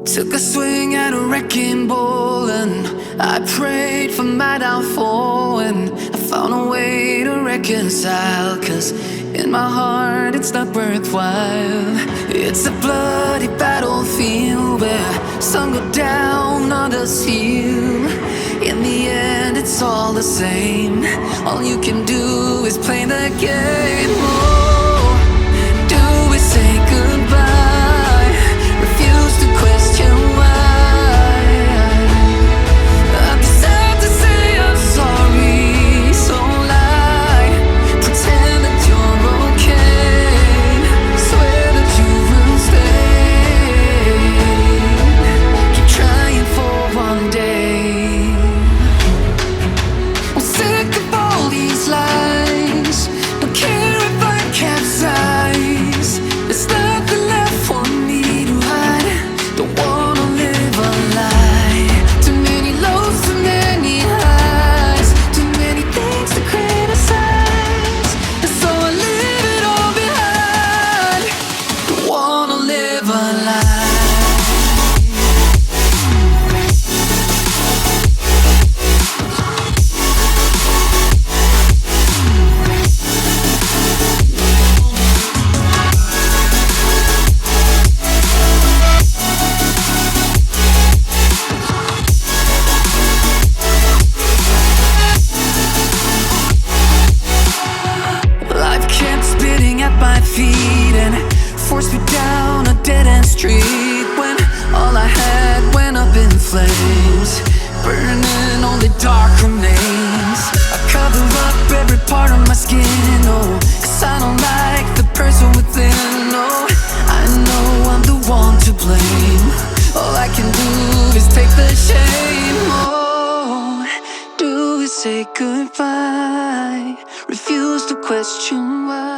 Took a swing at a wrecking ball and I prayed for my downfall, and I found a way to reconcile, 'cause in my heart it's not worthwhile. It's a bloody battlefield where some go down, others heal. In the end it's all the same. All you can do is play the game. Oh, do we say goodbye? Refuse to question why. I'd be sad to say I'm sorry, so lie. Pretend that you're okay. Swear that you will stay. Keep trying for one day. I'm sick of all these lies. Don't care if I capsize. There's nothing left for me to hide. Don't wanna live a lie. Too many lows, too many highs. Too many things to criticize. And so I leave it all behind. Don't wanna live a lie. Life kept spitting at my feet and forced me down a dead-end street, when all I had went up in flames, burning only dark remains. I cover up every part of my skin, oh, 'cause I don't like the person within. Oh, I know I'm the one to blame. All I can do is take the shame. Oh, do we say goodbye? Refuse to question why.